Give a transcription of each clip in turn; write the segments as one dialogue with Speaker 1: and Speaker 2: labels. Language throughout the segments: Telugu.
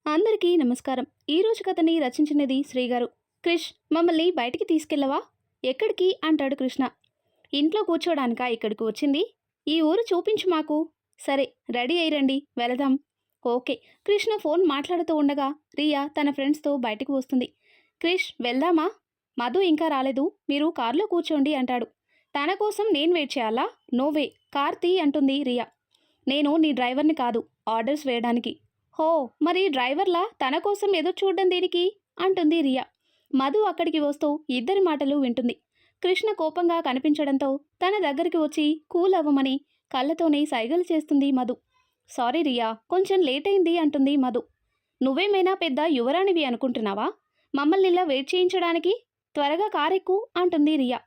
Speaker 1: అందరికీ నమస్కారం. ఈరోజు కథని రచించినది శ్రీగారు. క్రిష్, మమ్మల్ని బయటికి తీసుకెళ్ళవా? ఎక్కడికి అంటాడు కృష్ణ. ఇంట్లో కూర్చోడానికా ఇక్కడికి వచ్చింది? ఈ ఊరు చూపించు మాకు. సరే, రెడీ అయ్యిరండి, వెళదాం. ఓకే. కృష్ణ ఫోన్ మాట్లాడుతూ ఉండగా రియా తన ఫ్రెండ్స్తో బయటకు వస్తుంది. క్రిష్, వెళ్దామా? మధు ఇంకా రాలేదు, మీరు కార్లో కూర్చోండి అంటాడు. తన కోసం నేను వెయిట్ చేయాలా? నోవే, కార్ తీ అంటుంది రియా. నేను నీ డ్రైవర్ని కాదు, ఆర్డర్స్ వేయడానికి. హో, మరి డ్రైవర్లా తన కోసం ఎదురు చూడడం దేనికి అంటుంది రియా. మధు అక్కడికి వస్తూ ఇద్దరి మాటలు వింటుంది. కృష్ణ కోపంగా కనిపించడంతో తన దగ్గరికి వచ్చి కూల్ అవ్వమని కళ్ళతోనే సైగలు చేస్తుంది మధు. సారీ రియా, కొంచెం లేట్ అయింది అంటుంది మధు. నువ్వేమైనా పెద్ద యువరాణివి అనుకుంటున్నావా మమ్మల్ని ఇలా వెయిట్ చేయించడానికి? త్వరగా కారెక్కు అంటుంది రియా.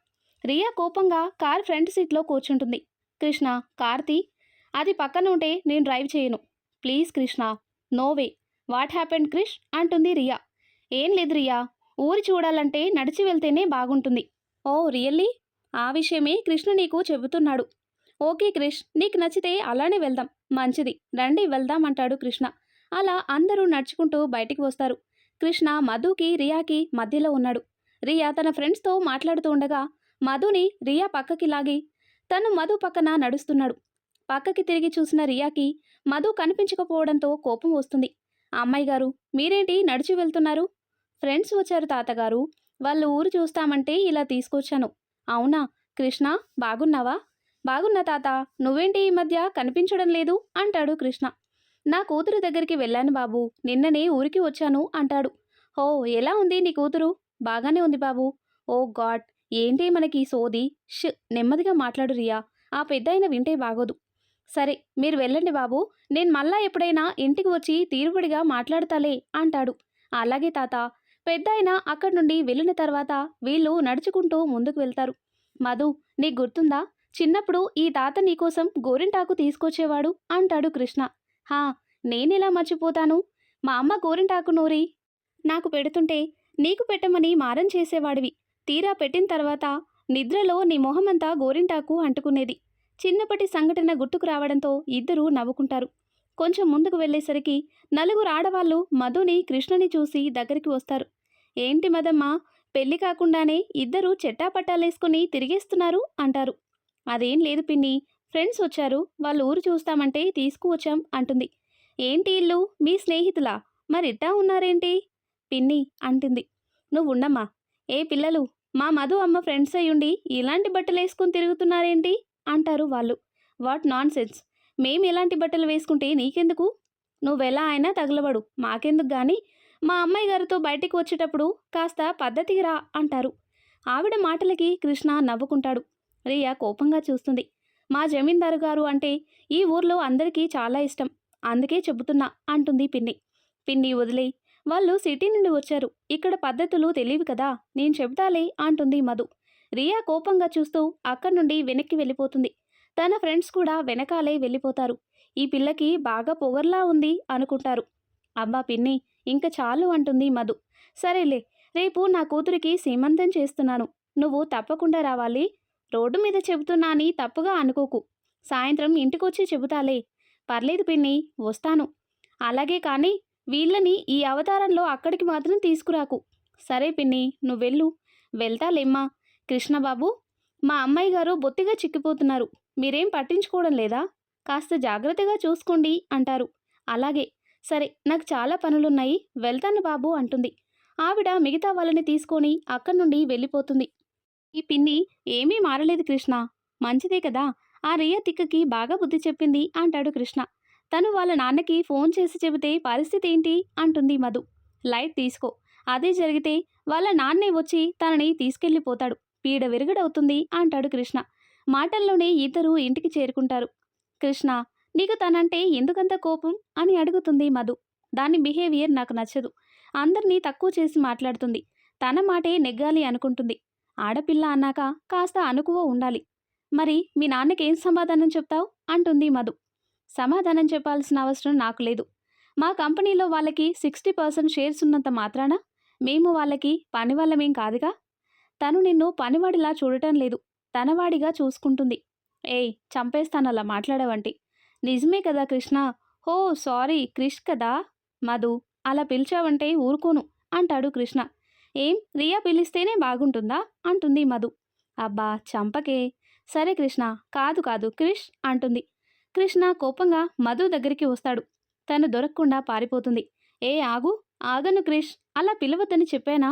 Speaker 1: రియా కోపంగా కార్ ఫ్రంట్ సీట్లో కూర్చుంటుంది. కృష్ణ, కార్తీ, అది పక్కన ఉంటే నేను డ్రైవ్ చేయను. Please Krishna. No way. What happened Krish అంటుంది రియా. ఏం లేదు రియా, ఊరి చూడాలంటే నడిచి వెళ్తేనే బాగుంటుంది. ఓ రియల్లీ? ఆ విషయమే కృష్ణ నీకు చెబుతున్నాడు. ఓకే క్రిష్, నీకు నచ్చితే అలానే వెళ్దాం. మంచిది, రండి వెళ్దాం అంటాడు కృష్ణ. అలా అందరూ నడుచుకుంటూ బయటికి వస్తారు. కృష్ణ మధుకి రియాకి మధ్యలో ఉన్నాడు. రియా తన ఫ్రెండ్స్తో మాట్లాడుతూ ఉండగా మధుని రియా పక్కకి లాగి తను మధు పక్కన నడుస్తున్నాడు. పక్కకి తిరిగి చూసిన రియాకి మధు కనిపించకపోవడంతో కోపం వస్తుంది. అమ్మాయి గారు, మీరేంటి నడిచి వెళ్తున్నారు? ఫ్రెండ్స్ వచ్చారు తాతగారు, వాళ్ళు ఊరు చూస్తామంటే ఇలా తీసుకొచ్చాను. అవునా? కృష్ణ, బాగున్నావా? బాగున్నా తాత, నువ్వేంటి ఈ మధ్య కనిపించడం లేదు అంటాడు కృష్ణ. నా కూతురు దగ్గరికి వెళ్ళాను బాబు, నిన్ననే ఊరికి వచ్చాను అంటాడు. ఓ, ఎలా ఉంది నీ కూతురు? బాగానే ఉంది బాబు. ఓ గాడ్, ఏంటి మనకి ఈ సోది? నెమ్మదిగా మాట్లాడు రియా, ఆ పెద్దాయన వింటే బాగోదు. సరే, మీరు వెళ్ళండి బాబు, నేను మళ్ళా ఎప్పుడైనా ఇంటికి వచ్చి తీరుబడిగా మాట్లాడతాలే అంటాడు. అలాగే తాత. పెద్దాయన అక్కడి నుండి వెళ్ళిన తర్వాత వీళ్ళు నడుచుకుంటూ ముందుకు వెళ్తారు. మధు, నీకు గుర్తుందా, చిన్నప్పుడు ఈ తాత నీకోసం గోరింటాకు తీసుకొచ్చేవాడు అంటాడు కృష్ణ. హా, నేనెలా మర్చిపోతాను? మా అమ్మ గోరింటాకు నూరి నాకు పెడుతుంటే నీకు పెట్టమని మారం చేసేవాడివి. తీరా పెట్టిన తర్వాత నిద్రలో నీ మొహమంతా గోరింటాకు అంటుకునేది. చిన్నప్పటి సంఘటన గుర్తుకు రావడంతో ఇద్దరూ నవ్వుకుంటారు. కొంచెం ముందుకు వెళ్ళేసరికి నలుగురు ఆడవాళ్ళు మధుని కృష్ణని చూసి దగ్గరికి వస్తారు. ఏంటి మదమ్మ, పెళ్లి కాకుండానే ఇద్దరు చెట్టాపట్టాలేసుకుని తిరిగేస్తున్నారు అంటారు. అదేం లేదు పిన్ని, ఫ్రెండ్స్ వచ్చారు, వాళ్ళు ఊరు చూస్తామంటే తీసుకువచ్చాం అంటుంది. ఏంటి ఇల్లు మీ స్నేహితులా? మరిట్టా ఉన్నారేంటి పిన్ని అంటుంది. నువ్వుండమ్మా. ఏ పిల్లలు, మా మధు అమ్మ ఫ్రెండ్స్ అయ్యుండి ఇలాంటి బట్టలు వేసుకుని తిరుగుతున్నారేంటి అంటారు వాళ్ళు. వాట్ నాన్ సెన్స్, మేం ఎలాంటి బట్టలు వేసుకుంటే నీకెందుకు? నువ్వెలా అయినా తగలబడు, మాకెందుకు గాని మా అమ్మాయి గారితో బయటికి వచ్చేటప్పుడు కాస్త పద్ధతికి రా అంటారు. ఆవిడ మాటలకి కృష్ణ నవ్వుకుంటాడు. రియా కోపంగా చూస్తుంది. మా జమీందారు గారు అంటే ఈ ఊర్లో అందరికీ చాలా ఇష్టం, అందుకే చెబుతున్నా అంటుంది పిన్ని. పిన్ని వదిలే, వాళ్ళు సిటీ నుండి వచ్చారు, ఇక్కడ పద్ధతులు తెలియవు కదా, నేను చెబుతాలే అంటుంది మధు. రియా కోపంగా చూస్తూ అక్కడి నుండి వెనక్కి వెళ్ళిపోతుంది. తన ఫ్రెండ్స్ కూడా వెనకాలే వెళ్ళిపోతారు. ఈ పిల్లకి బాగా పొగర్లా ఉంది అనుకుంటారు. అబ్బా పిన్ని, ఇంక చాలు అంటుంది మధు. సరేలే, రేపు నా కూతురికి సీమంతం చేస్తున్నాను, నువ్వు తప్పకుండా రావాలి. రోడ్డు మీద చెబుతున్నా అని తప్పుగా అనుకోకు. సాయంత్రం ఇంటికొచ్చి చెబుతాలే. పర్లేదు పిన్ని, వస్తాను. అలాగే కానీ వీళ్ళని ఈ అవతారంలో అక్కడికి మాత్రం తీసుకురాకు. సరే పిన్ని, నువ్వెళ్ళు. వెళ్తాలేమ్మా. కృష్ణబాబు, మా అమ్మాయి గారు బొత్తిగా చిక్కిపోతున్నారు, మీరేం పట్టించుకోవడం లేదా? కాస్త జాగ్రత్తగా చూసుకోండి అంటారు. అలాగే. సరే, నాకు చాలా పనులున్నాయి, వెళ్తాను బాబు అంటుంది. ఆవిడ మిగతా వాళ్ళని తీసుకొని అక్కడి నుండి వెళ్ళిపోతుంది. ఈ పిన్ని ఏమీ మారలేదు కృష్ణ, మంచిదే కదా, ఆ రియ తిక్కకి బాగా బుద్ధి చెప్పింది అంటాడు కృష్ణ. తను వాళ్ళ నాన్నకి ఫోన్ చేసి చెబితే పరిస్థితి ఏంటి అంటుంది మధు. లైట్ తీసుకో, అదే జరిగితే వాళ్ళ నాన్నే వచ్చి తనని తీసుకెళ్ళిపోతాడు, పీడ విరగడవుతుంది అంటాడు కృష్ణ. మాటల్లోనే ఇద్దరూ ఇంటికి చేరుకుంటారు. కృష్ణ, నీకు తనంటే ఎందుకంత కోపం అని అడుగుతుంది మధు. దాని బిహేవియర్ నాకు నచ్చదు, అందరినీ తక్కువ చేసి మాట్లాడుతుంది, తన మాటే నెగ్గాలి అనుకుంటుంది. ఆడపిల్ల అన్నాక కాస్త అనుకువ ఉండాలి. మరి మీ నాన్నకేం సమాధానం చెప్తావు అంటుంది మధు. సమాధానం చెప్పాల్సిన అవసరం నాకు లేదు. మా కంపెనీలో వాళ్ళకి 60% షేర్స్ ఉన్నంత మాత్రాన మేము వాళ్ళకి పనివాళ్ళమేం కాదుగా. తను నిన్ను పనివాడిలా చూడటం లేదు, తనవాడిగా చూసుకుంటుంది. ఏయ్, చంపేస్తానలా మాట్లాడవంటి. నిజమే కదా కృష్ణ. హో సారీ, క్రిష్ కదా. మధు, అలా పిలిచావంటే ఊరుకోను అంటాడు కృష్ణ. ఏం రియా పిలిస్తేనే బాగుంటుందా అంటుంది మధు. అబ్బా చంపకే. సరే కృష్ణ. కాదు కాదు క్రిష్ అంటుంది. కృష్ణ కోపంగా మధు దగ్గరికి వస్తాడు. తను దొరకకుండా పారిపోతుంది. ఏ ఆగు. ఆగను క్రిష్. అలా పిలవద్దని చెప్పానా?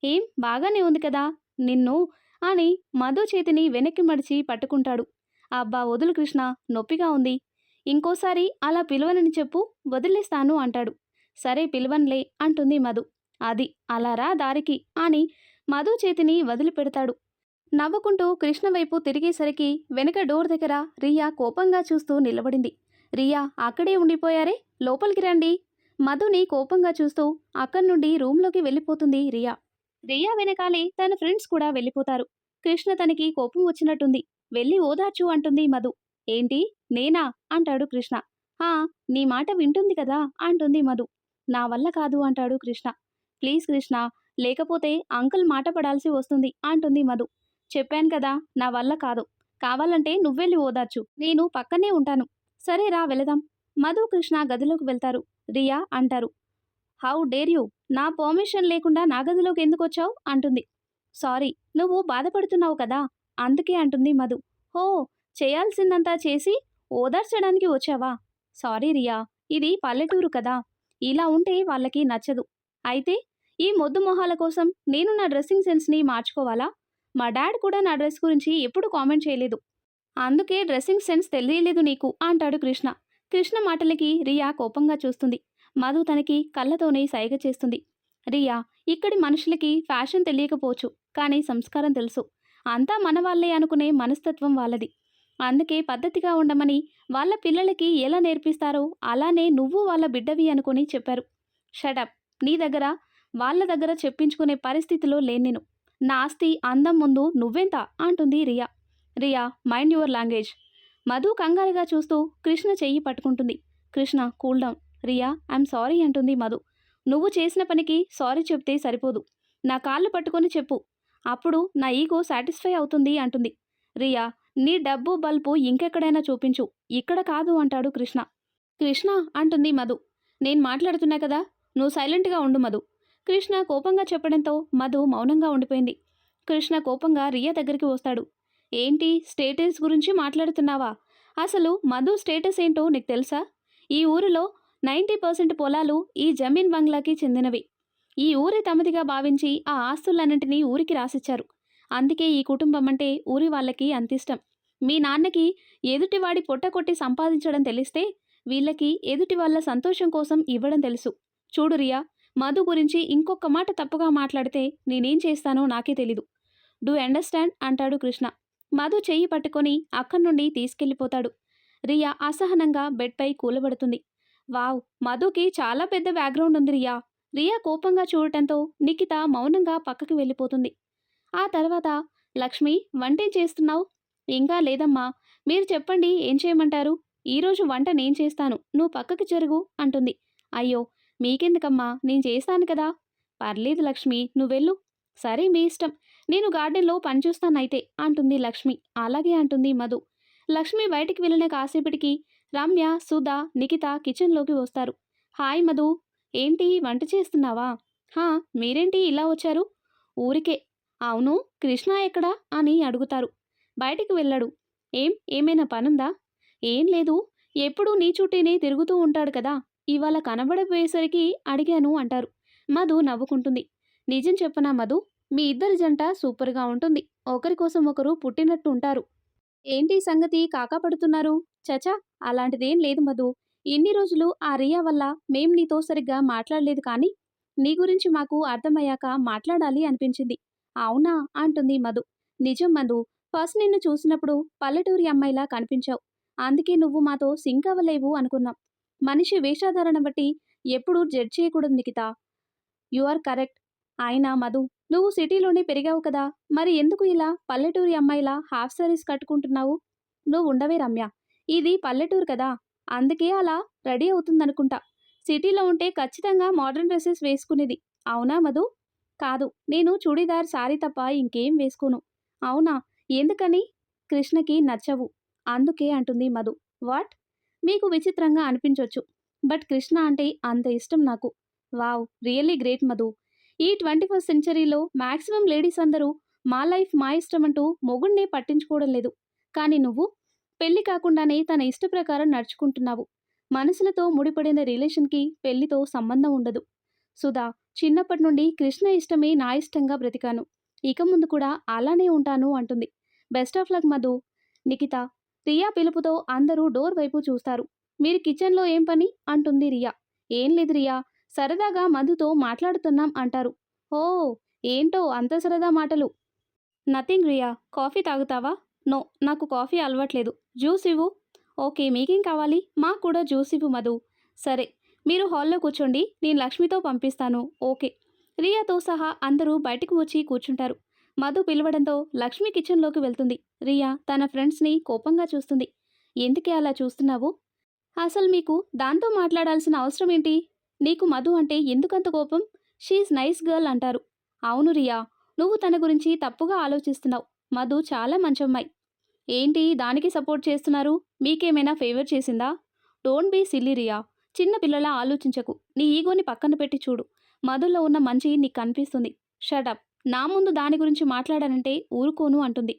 Speaker 1: ఏం బాగానే ఉంది కదా నిన్ను అని మధు చేతిని వెనక్కి మడిచి పట్టుకుంటాడు. అబ్బా వదులు కృష్ణ, నొప్పిగా ఉంది. ఇంకోసారి అలా పిలవనని చెప్పు, వదిలేస్తాను అంటాడు. సరే పిలవన్లే అంటుంది మధు. అది అలా రా దారికి అని మధు చేతిని వదిలిపెడతాడు. నవ్వుకుంటూ కృష్ణ వైపు తిరిగేసరికి వెనక డోర్ దగ్గర రియా కోపంగా చూస్తూ నిలబడింది. రియా అక్కడే ఉండిపోయారే, లోపలికి రండి. మధుని కోపంగా చూస్తూ అక్కడి నుండి రూంలోకి వెళ్ళిపోతుంది రియా. రియా వెనకాలే తన ఫ్రెండ్స్ కూడా వెళ్ళిపోతారు. కృష్ణ తనకి కోపం వచ్చినట్టుంది. వెళ్ళి ఓదార్చు అంటుంది మధు. ఏంటి నేనా అంటాడు కృష్ణ. హా, నీ మాట వింటుంది కదా అంటుంది మధు. నా వల్ల కాదు అంటాడు కృష్ణ. ప్లీజ్ కృష్ణ, లేకపోతే అంకుల్ మాట పడాల్సి వస్తుంది అంటుంది మధు. చెప్పాను కదా నా వల్ల కాదు. కావాలంటే నువ్వెళ్ళి ఓదార్చు, నేను పక్కనే ఉంటాను. సరే రా వెళదాం. మధు కృష్ణ గదిలోకి వెళ్తారు. రియా అంటారు, హౌ డేర్ యూ, నా పర్మిషన్ లేకుండా నా గదిలోకి ఎందుకు వచ్చావు అంటుంది. సారీ, నువ్వు బాధపడుతున్నావు కదా అందుకే అంటుంది మధు. హో, చేయాల్సిందంతా చేసి ఓదార్చడానికి వచ్చావా? సారీ రియా, ఇది పల్లెటూరు కదా, ఇలా ఉంటే వాళ్ళకి నచ్చదు. అయితే ఈ మొద్దు మొహాల కోసం నేను నా డ్రెస్సింగ్ సెన్స్ని మార్చుకోవాలా? మా డాడ్ కూడా నా డ్రెస్ గురించి ఎప్పుడు కామెంట్ చేయలేదు. అందుకే డ్రెస్సింగ్ సెన్స్ తెలియలేదు నీకు అంటాడు కృష్ణ. కృష్ణ మాటలకి రియా కోపంగా చూస్తుంది. మధు తనకి కళ్ళతోనే సైగ చేస్తుంది. రియా, ఇక్కడి మనుషులకి ఫ్యాషన్ తెలియకపోవచ్చు, కానీ సంస్కారం తెలుసు. అంతా మన వాళ్ళే అనుకునే మనస్తత్వం వాళ్ళది. అందుకే పద్ధతిగా ఉండమని వాళ్ళ పిల్లలకి ఎలా నేర్పిస్తారో అలానే నువ్వు వాళ్ళ బిడ్డవి అనుకుని చెప్పారు. షటప్. నీ దగ్గర వాళ్ళ దగ్గర చెప్పించుకునే పరిస్థితిలో లేను నేను. నా ఆస్తి అందం ముందు నువ్వెంత అంటుంది Riya. Riya, mind your language. Madhu కంగారుగా చూస్తూ కృష్ణ చెయ్యి పట్టుకుంటుంది. Krishna cool down. Riya, I'm sorry అంటుంది మధు. నువ్వు చేసిన పనికి సారీ చెప్తే సరిపోదు, నా కాళ్ళు పట్టుకొని చెప్పు, అప్పుడు నా ఈగో సాటిస్ఫై అవుతుంది అంటుంది. రియా, నీ డబ్బు బల్బు ఇంకెక్కడైనా చూపించు, ఇక్కడ కాదు అంటాడు కృష్ణ. కృష్ణ అంటుంది మధు. నేను మాట్లాడుతున్నా కదా, నువ్వు సైలెంట్గా ఉండు మధు. కృష్ణ కోపంగా చెప్పడంతో మధు మౌనంగా ఉండిపోయింది. కృష్ణ కోపంగా రియా దగ్గరికి వస్తాడు. ఏంటి స్టేటస్ గురించి మాట్లాడుతున్నావా? అసలు మధు స్టేటస్ ఏంటో నీకు తెలుసా? ఈ ఊరిలో 90% పొలాలు ఈ జమీన్ బంగ్లాకి చెందినవి. ఈ ఊరి తమదిగా భావించి ఆ ఆస్తులన్నింటినీ ఊరికి రాసిచ్చారు. అందుకే ఈ కుటుంబం అంటే ఊరి వాళ్ళకి అంతిష్టం. మీ నాన్నకి ఎదుటివాడి పొట్టకొట్టి సంపాదించడం తెలిస్తే వీళ్ళకి ఎదుటి వాళ్ళ సంతోషం కోసం ఇవ్వడం తెలుసు. చూడు రియా, మధు గురించి ఇంకొక మాట తప్పుగా మాట్లాడితే నేనేం చేస్తానో నాకే తెలీదు. డూ అండర్స్టాండ్ అంటాడు కృష్ణ. మధు చెయ్యి పట్టుకొని అక్కడి నుండి తీసుకెళ్ళిపోతాడు. రియా అసహనంగా బెడ్పై కూలబడుతుంది. వావ్, మధుకి చాలా పెద్ద బ్యాక్గ్రౌండ్ ఉంది రియా. రియా కోపంగా చూడటంతో నిఖిత మౌనంగా పక్కకి వెళ్ళిపోతుంది. ఆ తర్వాత లక్ష్మి, వంటేం చేస్తున్నావు? ఇంకా లేదమ్మా, మీరు చెప్పండి ఏం చేయమంటారు? ఈరోజు వంట నేను చేస్తాను, నువ్వు పక్కకి జరుగు అంటుంది. అయ్యో, మీకెందుకమ్మా, నేను చేస్తాను కదా. పర్లేదు లక్ష్మి, నువ్వెళ్ళు. సరే మీ ఇష్టం, నేను గార్డెన్లో పనిచేస్తానైతే అంటుంది లక్ష్మి. అలాగే అంటుంది మధు. లక్ష్మి బయటికి వెళ్ళిన కాసేపటికి రమ్య, సుధా, నిఖిత కిచెన్లోకి వస్తారు. హాయ్ మధు, ఏంటి వంట చేస్తున్నావా? హా, మీరేంటి ఇలా వచ్చారు? ఊరికే. అవును, కృష్ణ ఎక్కడా అని అడుగుతారు. బయటికి వెళ్ళాడు. ఏమైనా పనుందా? ఏం లేదు, ఎప్పుడూ నీ చుట్టూనే తిరుగుతూ ఉంటాడు కదా, ఇవాళ కనబడపోయేసరికి అడిగాను అంటారు. మధు నవ్వుకుంటుంది. నిజం చెప్పనా మధు, మీ ఇద్దరి జంట సూపర్గా ఉంటుంది. ఒకరి కోసం ఒకరు పుట్టినట్టు ఉంటారు. ఏంటి సంగతి కాకాపడుతున్నారు? చచా, అలాంటిదేం లేదు మధు. ఇన్ని రోజులు ఆ రియా వల్ల మేం నీతో సరిగ్గా మాట్లాడలేదు, కానీ నీ గురించి మాకు అర్థమయ్యాక మాట్లాడాలి అనిపించింది. అవునా అంటుంది మధు. నిజం మధు, ఫస్ట్ నిన్ను చూసినప్పుడు పల్లెటూరి అమ్మాయిలా కనిపించావు. అందుకే నువ్వు మాతో సింక్ అవ్వలేవు అనుకున్నాం. మనిషి వేషాధారణ బట్టి ఎప్పుడూ జడ్జ్ చేయకూడదు నిఖిత. You are correct. అయినా మధు, నువ్వు సిటీలోనే పెరిగావు కదా, మరి ఎందుకు ఇలా పల్లెటూరి అమ్మాయిలా హాఫ్ సారీస్ కట్టుకుంటున్నావు? నువ్వు ఉండవే రమ్య, ఇది పల్లెటూరు కదా, అందుకే అలా రెడీ అవుతుందనుకుంటా. సిటీలో ఉంటే ఖచ్చితంగా మోడర్న్ డ్రెస్సెస్ వేసుకునేది. అవునా మధు? కాదు, నేను చూడీదార్ సారీ తప్ప ఇంకేం వేసుకోను. అవునా? ఎందుకని? కృష్ణకి నచ్చవు, అందుకే అంటుంది మధు. వాట్? మీకు విచిత్రంగా అనిపించొచ్చు, బట్ కృష్ణ అంటే అంత ఇష్టం నాకు. వావ్! Really great Madhu. ఈ 21st సెంచరీలో మాక్సిమం లేడీస్ అందరూ మా లైఫ్ మా ఇష్టం అంటూ మొగుడిని పట్టించుకోవడం లేదు. కానీ నువ్వు పెళ్లి కాకుండానే తన ఇష్ట ప్రకారం నడుచుకుంటున్నావు. మనసులతో ముడిపడిన రిలేషన్‌కి పెళ్లితో సంబంధం ఉండదు. సుధా, చిన్నప్పటి నుండి కృష్ణ ఇష్టమే నా ఇష్టంగా బ్రతికాను. ఇక ముందు కూడా అలానే ఉంటాను అంటుంది. Best of luck Madhu. Nikhita, Riya పిలుపుతో అందరూ డోర్ వైపు చూస్తారు. మీరు కిచెన్‌లో ఏం పని? అంటుంది రియా. ఏం లేదు రియా, సరదాగా మధుతో మాట్లాడుతున్నాం అంటారు. ఓ, ఏంటో అంత సరదా మాటలు. నథింగ్ రియా. కాఫీ తాగుతావా? నో, నాకు కాఫీ అలవాట్లేదు. జ్యూస్ ఇవ్వు. ఓకే, మీకేం కావాలి? మాకు కూడా జ్యూస్ ఇవ్వు మధు. సరే, మీరు హాల్లో కూర్చోండి, నేను లక్ష్మితో పంపిస్తాను. ఓకే. రియాతో సహా అందరూ బయటకు వచ్చి కూర్చుంటారు. మధు పిలవడంతో లక్ష్మి కిచెన్లోకి వెళ్తుంది. రియా తన ఫ్రెండ్స్ని కోపంగా చూస్తుంది. ఎందుకే అలా చూస్తున్నావు? అసలు మీకు దాంతో మాట్లాడాల్సిన అవసరం ఏంటి? నీకు మధు అంటే ఎందుకంత కోపం? షీఈ్ నైస్ గర్ల్ అంటారు. అవును రియా, నువ్వు తన గురించి తప్పుగా ఆలోచిస్తున్నావు. మధు చాలా మంచమ్మాయి. ఏంటి దానికి సపోర్ట్ చేస్తున్నారు? మీకేమైనా ఫేవర్ చేసిందా? Don't be silly Riya. చిన్న పిల్లలా ఆలోచించకు. నీ ఈగోని పక్కన పెట్టి చూడు. మధులో ఉన్న మంచి నీకు కనిపిస్తుంది. షటప్. నా ముందు దాని గురించి మాట్లాడానంటే ఊరుకోను అంటుంది.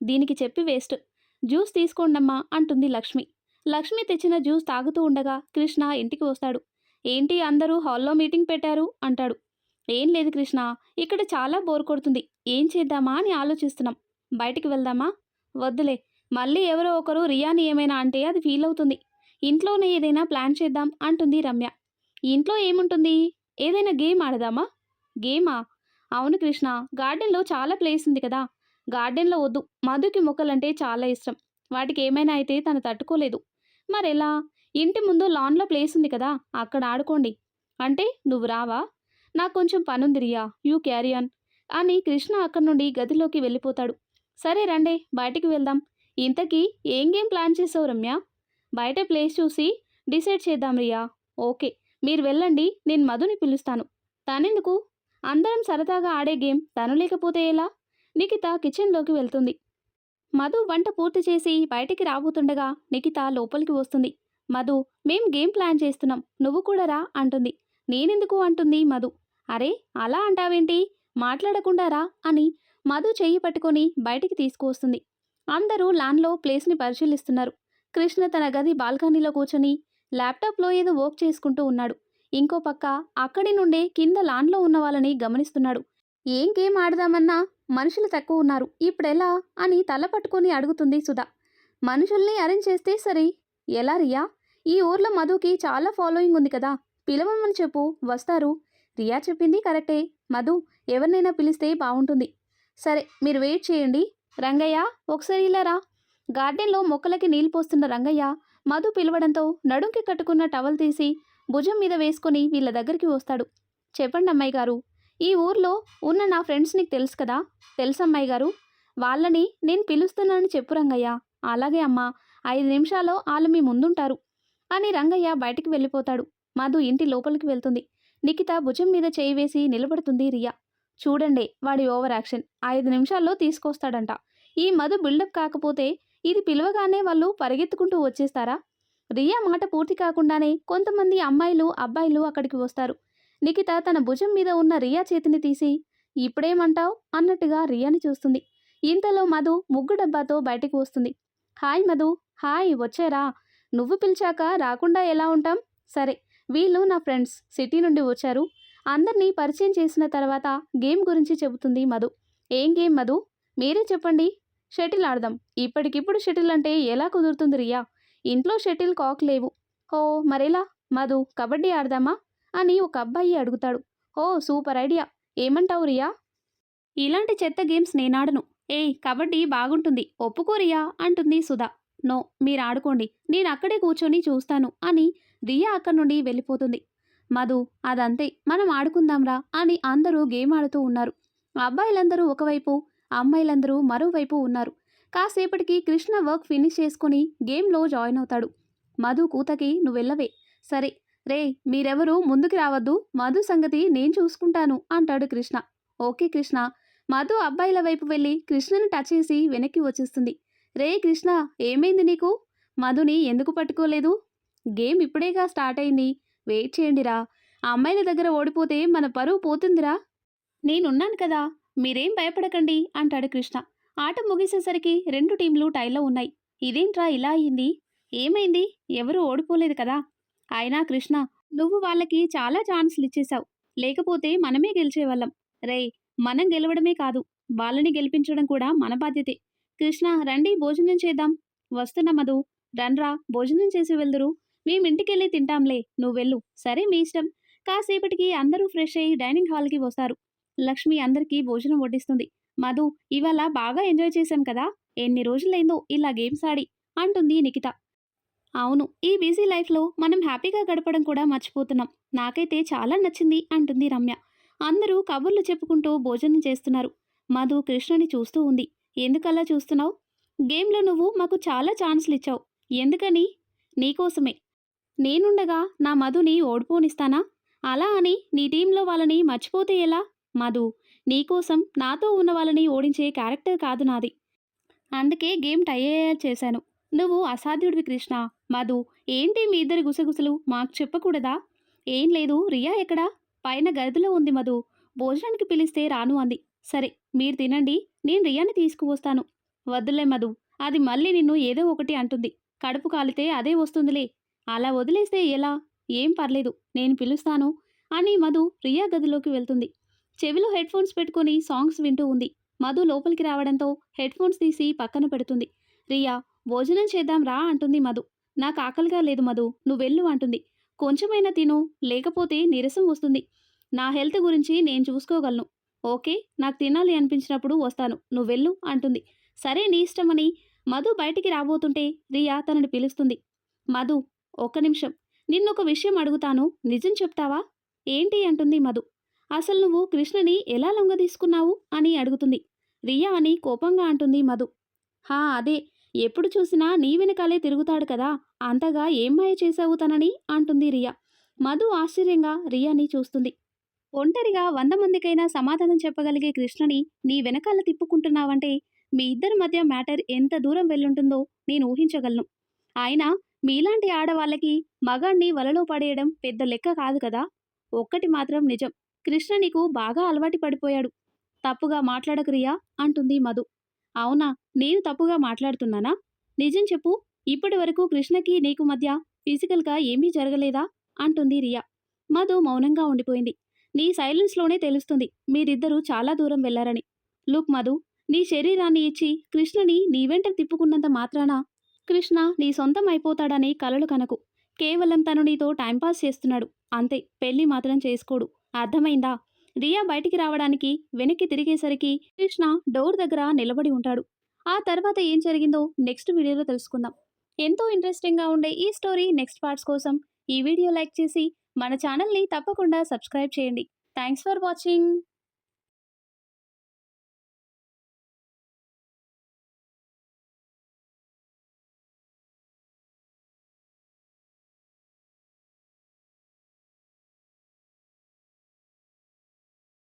Speaker 1: దీనికి చెప్పి వేస్ట్. జ్యూస్ తీసుకోండమ్మా అంటుంది లక్ష్మి. లక్ష్మి తెచ్చిన జ్యూస్ తాగుతూ ఉండగా కృష్ణ ఇంటికి వస్తాడు. ఏంటి అందరూ హాల్లో మీటింగ్ పెట్టారు అంటాడు. ఏం లేదు కృష్ణ, ఇక్కడ చాలా బోర్ కొడుతుంది. ఏం చేద్దామా అని ఆలోచిస్తున్నాం. బయటికి వెళ్దామా? వద్దులే, మళ్ళీ ఎవరో ఒకరు రియాని ఏమైనా అంటే అది ఫీల్ అవుతుంది. ఇంట్లోనే ఏదైనా ప్లాన్ చేద్దాం అంటుంది రమ్య. ఇంట్లో ఏముంటుంది? ఏదైనా గేమ్ ఆడదామా? గేమా? అవును కృష్ణ, గార్డెన్లో చాలా ప్లేస్ ఉంది కదా. గార్డెన్లో వద్దు, మధుకి మొక్కలంటే చాలా ఇష్టం. వాటికి ఏమైనా అయితే తను తట్టుకోలేదు. మరెలా? ఇంటి ముందు లాన్లో ప్లేస్ ఉంది కదా, అక్కడ ఆడుకోండి. అంటే నువ్వు రావా? నాకు కొంచెం పనుంది రియా, యూ క్యారీ ఆన్ అని కృష్ణ అక్కడి నుండి గదిలోకి వెళ్ళిపోతాడు. సరే రండి బయటికి వెళ్దాం. ఇంతకీ ఏం గేమ్ ప్లాన్ చేసావు రమ్య? బయట ప్లేస్ చూసి డిసైడ్ చేద్దాం రియా. ఓకే, మీరు వెళ్ళండి, నేను మధుని పిలుస్తాను. తనెందుకు? అందరం సరదాగా ఆడే గేమ్ తను లేకపోతే ఎలా? నిఖిత కిచెన్లోకి వెళ్తుంది. మధు వంట పూర్తి చేసి బయటికి రాబోతుండగా నిఖిత లోపలికి వస్తుంది. మధు, మేం గేమ్ ప్లాన్ చేస్తున్నాం, నువ్వు కూడా రా అంటుంది. నేనెందుకు అంటుంది మధు. అరే అలా అంటావేంటి, మాట్లాడకుండా రా అని మధు చెయ్యి పట్టుకొని బయటికి తీసుకువస్తుంది. అందరూ లాన్లో ప్లేస్ని పరిశీలిస్తున్నారు. కృష్ణ తన గది బాల్కనీలో కూర్చొని ల్యాప్టాప్లో ఏదో వర్క్ చేసుకుంటూ ఉన్నాడు. ఇంకో పక్క అక్కడి నుండే కింద లాన్లో ఉన్న వాళ్ళని గమనిస్తున్నాడు. ఏం గేమ్ ఆడదామన్నా మనుషులు తక్కువ ఉన్నారు, ఇప్పుడెలా అని తల పట్టుకొని అడుగుతుంది సుధా. మనుషుల్ని అరేంజ్ చేస్తే సరే. ఎలా రియా? ఈ ఊర్లో మధుకి చాలా ఫాలోయింగ్ ఉంది కదా, పిలవమని చెప్పు, వస్తారు. రియా చెప్పింది కరెక్టే. మధు, ఎవరినైనా పిలిస్తే బాగుంటుంది. సరే మీరు వెయిట్ చేయండి. రంగయ్య, ఒకసారి ఇలా రా. గార్డెన్లో మొక్కలకి నీళ్ళు పోస్తున్న రంగయ్య మధు పిలవడంతో నడుంకి కట్టుకున్న టవల్ తీసి భుజం మీద వేసుకొని వీళ్ళ దగ్గరికి వస్తాడు. చెప్పండి అమ్మాయి గారు, ఈ ఊర్లో ఉన్న నా ఫ్రెండ్స్ నీకు తెలుసు కదా? తెలుసమ్మాయి గారు, వాళ్ళని నేను పిలుస్తున్నానని చెప్పు రంగయ్య. అలాగే అమ్మా, 5 నిమిషాల్లో వాళ్ళు మీ ముందుంటారు అని రంగయ్య బయటికి వెళ్ళిపోతాడు. మధు ఇంటి లోపలికి వెళ్తుంది. నిఖిత భుజం మీద చేయి వేసి నిలబడుతుంది రియా. చూడండి వాడి ఓవర్ యాక్షన్, 5 నిమిషాల్లో తీసుకొస్తాడంట. ఈ మధు బిల్డప్ కాకపోతే ఇది పిలవగానే వాళ్ళు పరిగెత్తుకుంటూ వచ్చేస్తారా? రియా మాట పూర్తి కాకుండానే కొంతమంది అమ్మాయిలు అబ్బాయిలు అక్కడికి వస్తారు. నిఖిత తన భుజం మీద ఉన్న రియా చేతిని తీసి ఇప్పుడేమంటావ్ అన్నట్టుగా రియాని చూస్తుంది. ఇంతలో మధు ముగ్గు డబ్బాతో బయటికి వస్తుంది. హాయ్ మధు. హాయ్, వచ్చారా? నువ్వు పిలిచాక రాకుండా ఎలా ఉంటాం? సరే, వీళ్ళు నా ఫ్రెండ్స్, సిటీ నుండి వచ్చారు. అందరినీ పరిచయం చేసిన తర్వాత గేమ్ గురించి చెబుతుంది మధు. ఏం గేమ్ మధు? మీరే చెప్పండి. షటిల్ ఆడదాం. ఇప్పటికిప్పుడు షటిల్ అంటే ఎలా కుదురుతుంది రియా? ఇంట్లో షటిల్ కాక్ లేవు. ఓ, మరెలా? మధు, కబడ్డీ ఆడదామా అని ఒక అబ్బాయి అడుగుతాడు. ఓ, సూపర్ ఐడియా. ఏమంటావు రియా? ఇలాంటి చెత్త గేమ్స్ నేనాడను. ఏయ్, కబడ్డీ బాగుంటుంది, ఒప్పుకో రియా అంటుంది సుధా. నో, మీరు ఆడుకోండి, నేను అక్కడే కూర్చొని చూస్తాను అని రియా అక్కడి నుండి వెళ్ళిపోతుంది. మధు, అదంతే, మనం ఆడుకుందాంరా అని అందరూ గేమ్ ఆడుతూ ఉన్నారు. అబ్బాయిలందరూ ఒకవైపు, అమ్మాయిలందరూ మరోవైపు ఉన్నారు. కాసేపటికి కృష్ణ వర్క్ ఫినిష్ చేసుకుని గేమ్లో జాయిన్ అవుతాడు. మధు కూతకి నువ్వెళ్ళవే. సరే రే, మీరెవరూ ముందుకు రావద్దు, మధు సంగతి నేను చూసుకుంటాను అంటాడు కృష్ణ. ఓకే కృష్ణ. మధు అబ్బాయిల వైపు వెళ్ళి కృష్ణను టచ్ చేసి వెనక్కి వచ్చేస్తుంది. రే కృష్ణ, ఏమైంది నీకు? మధుని ఎందుకు పట్టుకోలేదు? గేమ్ ఇప్పుడేగా స్టార్ట్ అయింది, వెయిట్ చేయండిరా ఆ అమ్మాయిల దగ్గర ఓడిపోతే మన పరువు పోతుందిరా. నేనున్నాను కదా, మీరేం భయపడకండి అంటాడు కృష్ణ. ఆట ముగిసేసరికి రెండు టీంలు టైలో ఉన్నాయి. ఇదేంట్రా ఇలా అయింది? ఏమైంది? ఎవరూ ఓడిపోలేదు కదా. అయినా కృష్ణ, నువ్వు వాళ్ళకి చాలా ఛాన్సులు ఇచ్చేశావు. లేకపోతే మనమే గెలిచేవాళ్ళం. రేయ్, మనం గెలవడమే కాదు, వాళ్ళని గెలిపించడం కూడా మన బాధ్యతే. కృష్ణ, రండి భోజనం చేద్దాం. వస్తున్నా మధు. రండ్రా భోజనం చేసి వెళ్దురు. మేమింటికెళ్ళి తింటాంలే, నువ్వెళ్ళు. సరే మీ ఇష్టం. కాసేపటికి అందరూ ఫ్రెష్ అయ్యి డైనింగ్ హాల్కి వస్తారు. లక్ష్మి అందరికీ భోజనం వడ్డిస్తుంది. మధు, ఇవాళ బాగా ఎంజాయ్ చేశాం కదా. ఎన్ని రోజులైందో ఇలా గేమ్స్ ఆడి అంటుంది నిఖిత. అవును, ఈ బిజీ లైఫ్లో మనం హ్యాపీగా గడపడం కూడా మర్చిపోతున్నాం. నాకైతే చాలా నచ్చింది అంటుంది రమ్య. అందరూ కబుర్లు చెప్పుకుంటూ భోజనం చేస్తున్నారు. మధు కృష్ణని చూస్తూ ఉంది. ఎందుకలా చూస్తున్నావు? గేమ్లో నువ్వు మాకు చాలా ఛాన్సులు ఇచ్చావు. ఎందుకని? నీకోసమే. నేనుండగా నా మధుని ఓడిపోనిస్తానా? అలా అని నీ టీంలో వాళ్ళని మర్చిపోతే ఎలా? మధు, నీకోసం నాతో ఉన్న వాళ్ళని ఓడించే క్యారెక్టర్ కాదు నాది. అందుకే గేమ్ టై అయ్యేలా చేశాను. నువ్వు అసాధ్యుడివి కృష్ణ. మధు, ఏంటి మీ ఇద్దరి గుసగుసలు? మాకు చెప్పకూడదా? ఏం లేదు. రియా ఎక్కడా? పైన గదిలో ఉంది మధు. భోజనానికి పిలిస్తే రాను అంది. సరే, మీరు తినండి, నేను రియాని తీసుకువస్తాను. వద్దులే మధు, అది మళ్ళీ నిన్ను ఏదో ఒకటి అంటుంది. కడుపు కాలితే అదే వస్తుందిలే. అలా వదిలేస్తే ఎలా? ఏం పర్లేదు, నేను పిలుస్తాను అని మధు రియా గదిలోకి వెళ్తుంది. చెవిలో హెడ్ ఫోన్స్ పెట్టుకుని సాంగ్స్ వింటూ ఉంది. మధు లోపలికి రావడంతో హెడ్ ఫోన్స్ తీసి పక్కన పెడుతుంది. రియా, భోజనం చేద్దాం రా అంటుంది మధు. నాకు ఆకలిగా లేదు మధు, నువ్వెళ్ళు అంటుంది. కొంచెమైనా తిను, లేకపోతే నీరసం వస్తుంది. నా హెల్త్ గురించి నేను చూసుకోగలను. ఓకే, నాకు తినాలి అనిపించినప్పుడు వస్తాను, నువ్వెళ్ళు అంటుంది. సరే నీ ఇష్టమని మధు బయటికి రాబోతుంటే రియా తనని పిలుస్తుంది. మధు, ఒక్క నిమిషం, నిన్నొక విషయం అడుగుతాను, నిజం చెప్తావా? ఏంటి అంటుంది మధు. అసలు నువ్వు కృష్ణని ఎలా లొంగదీసుకున్నావు అని అడుగుతుంది. రియా అని కోపంగా అంటుంది మధు. హా అదే, ఎప్పుడు చూసినా నీ వెనకాలే తిరుగుతాడు కదా, అంతగా ఏం మాయ చేశావు తనని అంటుంది రియా. మధు ఆశ్చర్యంగా రియాని చూస్తుంది. ఒంటరిగా 100 మందికైనా సమాధానం చెప్పగలిగే కృష్ణని నీ వెనకాల తిప్పుకుంటున్నావంటే మీ ఇద్దరి మధ్య మ్యాటర్ ఎంత దూరం వెళ్ళుంటుందో నేను ఊహించగలను. అయినా మీలాంటి ఆడవాళ్ళకి మగాణ్ణి వలలో పడేయడం పెద్ద లెక్క కాదు కదా. ఒక్కటి మాత్రం నిజం, కృష్ణ నీకు బాగా అలవాటు పడిపోయాడు. తప్పుగా మాట్లాడకు రియా అంటుంది మధు. అవునా, నేను తప్పుగా మాట్లాడుతున్నానా? నిజం చెప్పు, ఇప్పటి వరకు కృష్ణకి నీకు మధ్య ఫిజికల్గా ఏమీ జరగలేదా అంటుంది రియా. మధు మౌనంగా ఉండిపోయింది. నీ సైలెన్స్లోనే తెలుస్తుంది మీరిద్దరూ చాలా దూరం వెళ్లారని. లుక్ మధు, నీ శరీరాన్ని ఇచ్చి కృష్ణని నీ వెంట తిప్పుకున్నంత మాత్రాన కృష్ణ నీ సొంతం అయిపోతాడని కలలు కనకు. కేవలం తను నీతో టైంపాస్ చేస్తున్నాడు అంతే, పెళ్లి మాత్రం చేసుకోడు. అర్థమైందా? రియా బయటికి రావడానికి వెనక్కి తిరిగేసరికి కృష్ణ డోర్ దగ్గర నిలబడి ఉంటాడు. ఆ తర్వాత ఏం జరిగిందో నెక్స్ట్ వీడియోలో తెలుసుకుందాం. ఎంతో ఇంట్రెస్టింగ్గా ఉండే ఈ స్టోరీ నెక్స్ట్ పార్ట్స్ కోసం ఈ వీడియో లైక్ చేసి మన ఛానల్ని తప్పకుండా సబ్స్క్రైబ్ చేయండి. Thanks for watching.